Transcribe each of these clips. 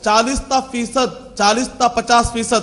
40-50%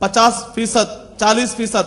50%, 40%,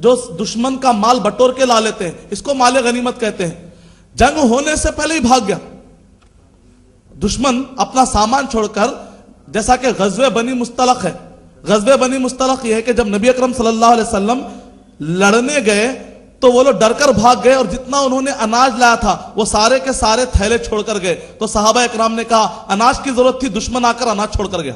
جو دشمن کا مال بٹور کے لا لیتے ہیں، اس کو مال غنیمت کہتے ہیں. جنگ ہونے سے پہلے ہی بھاگ گیا دشمن اپنا سامان چھوڑ کر. جیسا کہ غزوہ بنی مستلق ہے. غزوہ بنی مستلق یہ ہے کہ جب نبی اکرم صلی اللہ علیہ وسلم لڑنے گئے تو وہ لوگ ڈر کر بھاگ گئے اور جتنا انہوں نے اناج لایا تھا وہ سارے کے سارے تھیلے چھوڑ کر گئے. تو صحابہ اکرام نے کہا اناج کی ضرورت تھی، دشمن آ کر اناج چھوڑ کر گیا.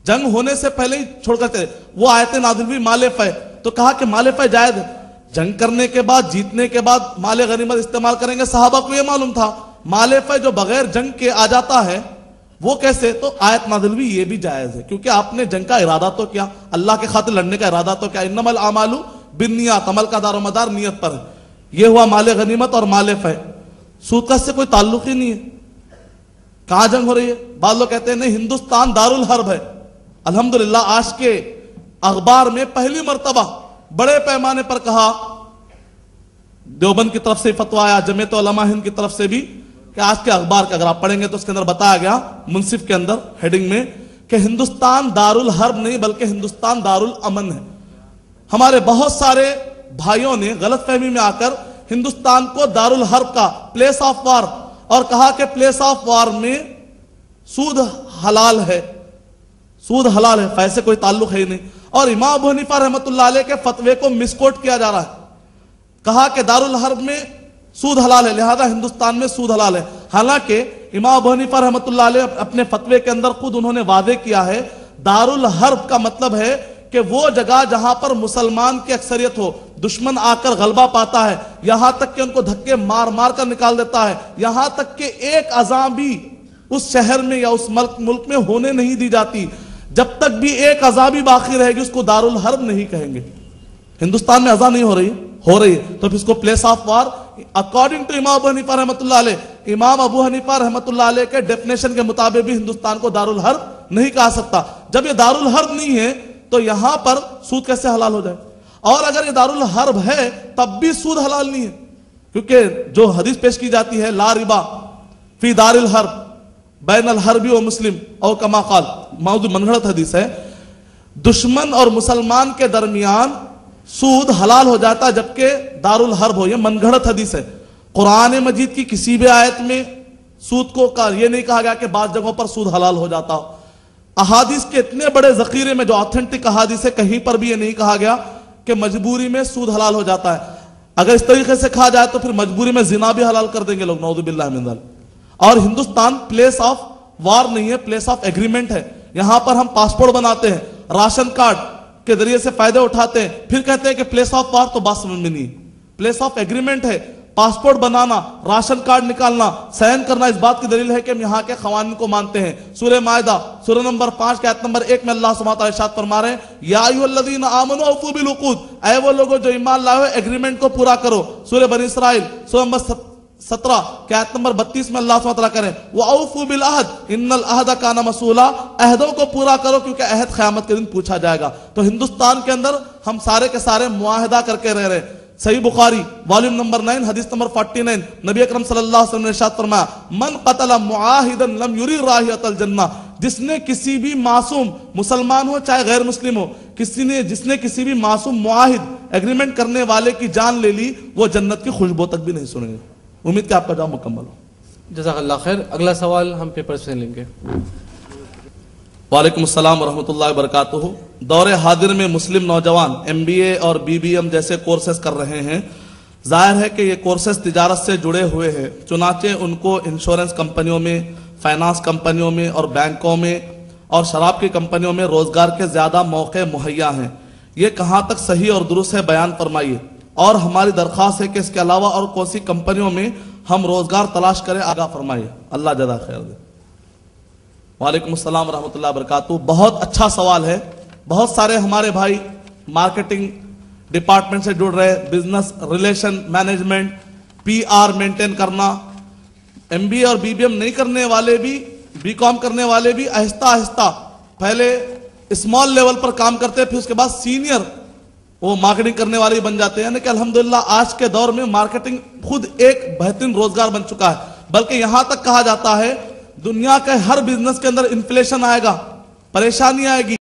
جنگ ہونے سے پہلے ہی چھوڑ کر تھے. وہ آیتیں نازل ہوئی مال فے، تو کہا کہ مال فے جائز ہے. جنگ کرنے کے بعد، جیتنے کے بعد مال غنیمت استعمال کریں گے. صحابہ کو یہ معلوم تھا مال فے جو بغیر جنگ کے آ جاتا ہے وہ کیسے؟ تو آیت نازل ہوئی یہ بھی جائز ہے، کیونکہ آپ نے جنگ کا ارادہ تو کیا، اللہ کے خاطر لڑنے کا ارادہ تو کیا. انما الاعمال بالنیات، عمل کا دار و مدار نیت پر ہے. یہ ہوا مال غنیمت اور مال فے. سود کا اس سے کوئی تعلق ہی نہیں ہے. کہاں جنگ ہو رہی ہے؟ بعض لوگ کہتے ہیں نہیں ہندوستان دارالحرب ہے. الحمدللہ آج کے اخبار میں پہلی مرتبہ بڑے پیمانے پر کہا، دیوبند کی طرف سے فتویٰ آیا، جمعیت علماء ہند کی طرف سے بھی، کہ آج کے اخبار کا اگر آپ پڑھیں گے تو اس کے اندر بتایا گیا منصف کے اندر ہیڈنگ میں کہ ہندوستان دارالحرب نہیں بلکہ ہندوستان دارالامن ہے. ہمارے بہت سارے بھائیوں نے غلط فہمی میں آ کر ہندوستان کو دارالحرب کا، پلیس آف وار، اور کہا کہ پلیس آف وار میں سود حلال ہے. سود حلال ہے، فیسے کوئی تعلق ہے ہی نہیں. اور امام ابو حنیفہ رحمۃ اللہ علیہ کے فتوے کو مس کوٹ کیا جا رہا ہے. کہا کہ دارالحرب میں سود حلال ہے لہذا ہندوستان میں سود حلال ہے. حالانکہ امام ابو حنیفہ رحمۃ اللہ علیہ اپنے فتوے کے اندر خود انہوں نے واضح کیا ہے دارالحرب کا مطلب ہے کہ وہ جگہ جہاں پر مسلمان کی اکثریت ہو، دشمن آ کر غلبہ پاتا ہے، یہاں تک کہ ان کو دھکے مار مار کر نکال دیتا ہے، یہاں تک کہ ایک اذان بھی اس شہر میں یا اس ملک میں ہونے نہیں دی جاتی. جب تک بھی ایک اذان بھی باقی رہے گی اس کو دارالحرب نہیں کہیں گے. ہندوستان میں اذان نہیں ہو رہی ہے تو پھر اس کو place of war according to امام ابو حنیفہ رحمۃ اللہ علیہ. امام ابو حنیفہ رحمۃ اللہ علیہ کے ڈیفینیشن کے مطابق بھی ہندوستان کو دارالحرب نہیں کہا سکتا. جب یہ دارالحرب نہیں ہے تو یہاں پر سود کیسے حلال ہو جائے؟ اور اگر یہ دارالحرب ہے تب بھی سود حلال نہیں ہے، کیونکہ جو حدیث پیش کی جاتی ہے لا ربا فی دار الحرب بین الحربی و مسلم او کما قال، موضوع منگڑت حدیث ہے. دشمن اور مسلمان کے درمیان سود حلال ہو جاتا ہے جبکہ دارالحرب ہو. یہ من گھڑت حدیث ہے. قرآن مجید کی کسی بھی آیت میں سود کو یہ نہیں کہا گیا کہ بعض جگہوں پر سود حلال ہو جاتا ہو. احادیث کے اتنے بڑے ذخیرے میں جو آتھنٹک احادیث ہے کہیں پر بھی یہ نہیں کہا گیا کہ مجبوری میں سود حلال ہو جاتا ہے. اگر اس طریقے سے کھا جائے تو پھر مجبوری میں زنا بھی حلال کر دیں گے لوگ، نعوذ باللہ من ذلک. اور ہندوستان پلیس آف وار نہیں ہے، پلیس آف ایگریمنٹ ہے. یہاں پر ہم پاسپورٹ بناتے ہیں، راشن کارڈ کے ذریعے سے فائدے اٹھاتے ہیں، پھر کہتے ہیں کہ پلیس آف وار، تو بات سمجھ میں نہیں. پلیس آف ایگریمنٹ ہے. پاسپورٹ بنانا، راشن کارڈ نکالنا، سائن کرنا اس بات کی دلیل ہے کہ ہم یہاں کے قوانین کو مانتے ہیں. سورہ مائدہ سورہ نمبر 5 کے آیت نمبر 1 میں اللہ سبحانہ وتعالی ارشاد فرما رہے ہیں یا ایھا الذین آمنوا اوفوا بالعقود، اے وہ لوگوں جو ایمان لائے ہو ایگریمنٹ کو پورا کرو. سورہ بنی اسرائیل سورہ نمبر 17 کے آیت نمبر 32 میں اللہ سبحانہ وتعالی کریں وَأَوْفُوا بِالْعَهْدِ إِنَّ الْعَهْدَ كَانَ مَسْئُولًا، عہدوں کو پورا کرو کیونکہ عہد قیامت کے دن پوچھا جائے گا. تو ہندوستان کے اندر ہم سارے کے سارے معاہدہ کر کے رہ رہے ہیں. صحیح بخاری والیوم نمبر 9 حدیث نمبر 49 نبی اکرم صلی اللہ علیہ وسلم نے ارشاد فرمایا من قتل معاہدا لم یری رائحۃ الجنہ، جس نے کسی بھی معصوم مسلمان ہو چاہے غیر مسلم ہو، جس نے کسی بھی معصوم معاہد ایگریمنٹ کرنے والے کی جان لے لی وہ جنت کی خوشبو تک بھی نہیں سنیں گے. امید کہ آپ کا جواب مکمل ہو. جزاک اللہ خیر. اگلا سوال ہم پیپر سے لیں گے. وعلیکم السلام ورحمۃ اللہ وبرکاتہ. دور حاضر میں مسلم نوجوان MBA اور BBM جیسے کورسز کر رہے ہیں. ظاہر ہے کہ یہ کورسز تجارت سے جڑے ہوئے ہیں، چنانچہ ان کو انشورنس کمپنیوں میں، فائنانس کمپنیوں میں اور بینکوں میں اور شراب کی کمپنیوں میں روزگار کے زیادہ موقع مہیا ہیں. یہ کہاں تک صحیح اور درست ہے بیان فرمائیے. اور ہماری درخواست ہے کہ اس کے علاوہ اور کون سی کمپنیوں میں ہم روزگار تلاش کریں، آگاہ فرمائیے. اللہ جزا خیر دے. وعلیکم السلام ورحمۃ اللہ وبرکاتہ. بہت اچھا سوال ہے. بہت سارے ہمارے بھائی مارکیٹنگ ڈپارٹمنٹ سے جڑ رہے، business relation management, PR maintain کرنا. MBA اور BBM نہیں کرنے والے بھی، BCom کرنے والے بھی آہستہ آہستہ پہلے اسمال لیول پر کام کرتے پھر اس کے بعد سینئر وہ مارکیٹنگ کرنے والے بن جاتے ہیں. یعنی کہ الحمدللہ آج کے دور میں مارکیٹنگ خود ایک بہترین روزگار بن چکا ہے. بلکہ یہاں تک کہا جاتا ہے دنیا کے ہر بزنس کے اندر انفلیشن آئے گا، پریشانی آئے گی،